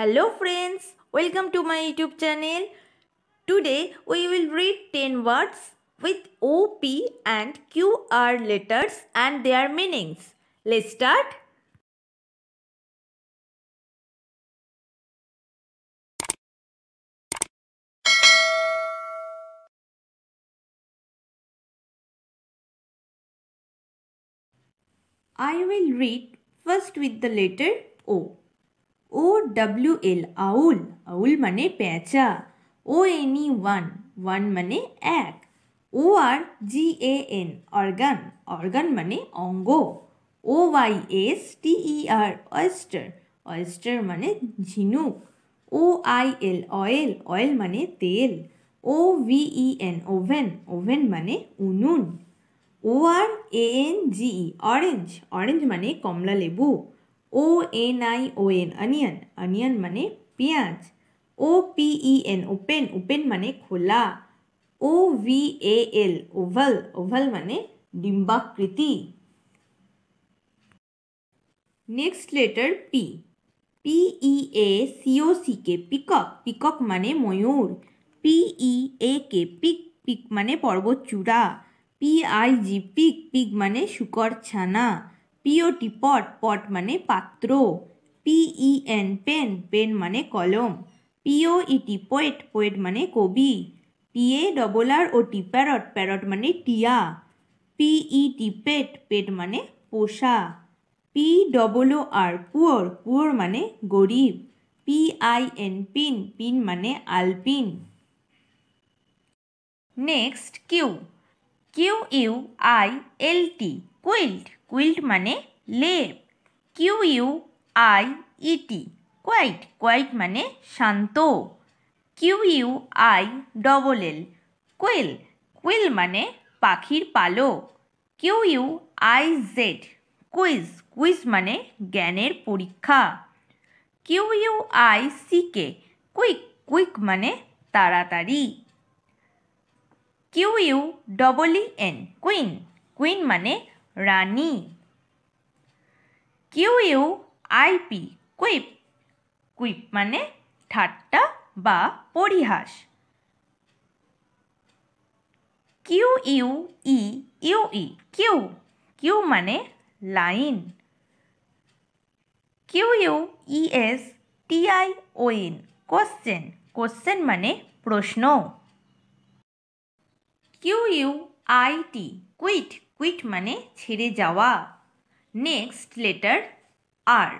Hello friends, welcome to my YouTube channel. Today we will read 10 words with O, P and Q R letters and their meanings. Let's start. I will read first with the letter O. O-W-L, owl, owl মানে পেঁচা। O-N-E, one মানে এক। O-R-G-A-N, organ, organ মানে অঙ্গ। O-Y-S-T-E-R, oyster, oyster মানে ঝিনুক। O-I-L, oil, oil মানে তেল। O-V-E-N, oven, oven মানে উনুন। O-R-A-N-G-E, orange, orange মানে কমলা লেবু। O-N-I-O-N, onion, onion মানে পেঁয়াজ। O-P-E-N, open, open মানে খোলা। O-V-A-L, oval, oval মানে ডিম্বাকৃতি। Next letter P. P-E-A-C-O-C-K, peacock, peacock মানে ময়ূর। P-E-A-K, পিক, পিক মানে পর্বতচূড়া। P-I-G, পিগ, পিগ মানে শূকর ছানা। P-O-T, পট, পট মানে পাত্র। P-E-N, পেন, পেন মানে কলম। P-O-E-T, পোয়েট, পোয়েট মানে কবি। P-A-R-R-O-T, প্যারট, প্যারট মানে টিয়া। P-E-T, পেট, পেট মানে পোষা। P-O-O-R, পুয়োর, পুয়োর মানে গরিব। P-I-N, পিন, পিন মানে আলপিন। Next Q. Q-U-I-L-T, quilt, quilt মানে লেপ। Q-U-I-E-T, কোয়াইট, কোয়াইট মানে শান্ত। Q-U-I-L-L, কোয়েল, কোয়েল মানে পাখির পালক। Q-U-I-Z, কুইজ, কুইজ মানে জ্ঞানের পরীক্ষা। Q-U-I-C-K, কুইক, কুইক মানে তাড়াতাড়ি। Q-U-E-E-N, কুইন, কুইন মানে রানী। Q-U-I-P, কুইপ, কুইপ মানে ঠাট্টা বা পরিহাস। Q-U-E-U-E, কিউ, কিউ মানে লাইন। Q-U-E-S-T-I-O-N, কোশ্চেন, কোশ্চেন মানে প্রশ্ন। Q-U-I-T, কুইট, কুইট মানে ছেড়ে যাওয়া। নেক্সট লেটার আর।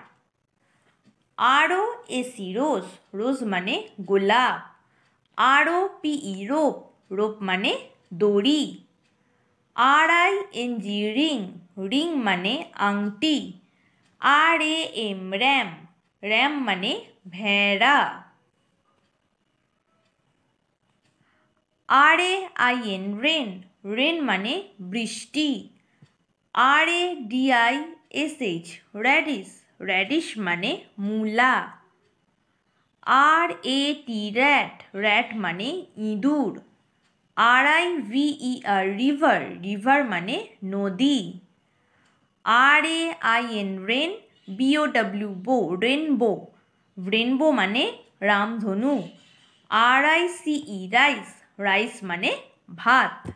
R-O-S-E, রোজ, রোজ মানে গোলাপ। R-O-P-E, রোপ, রোপ মানে দড়ি। R-I-N-G, রিং, রিং মানে আংটি। R-A-M, র্যাম, র্যাম মানে ভেড়া। R-A-I-N, রেন, রেন মানে বৃষ্টি। R-A-D-I-S-H, র্যাডিশ, র্যাডিশ মানে মূলা। R-A-T, র্যাট, র্যাট মানে ইঁদুর। R-I-V-E-R, রিভার, রিভার মানে নদী। R-A-I-N, রেন, B-O-W, বো, রেনবো, রেনবো মানে রামধনু। R-I-C-E, রাইস, রাইস মানে ভাত।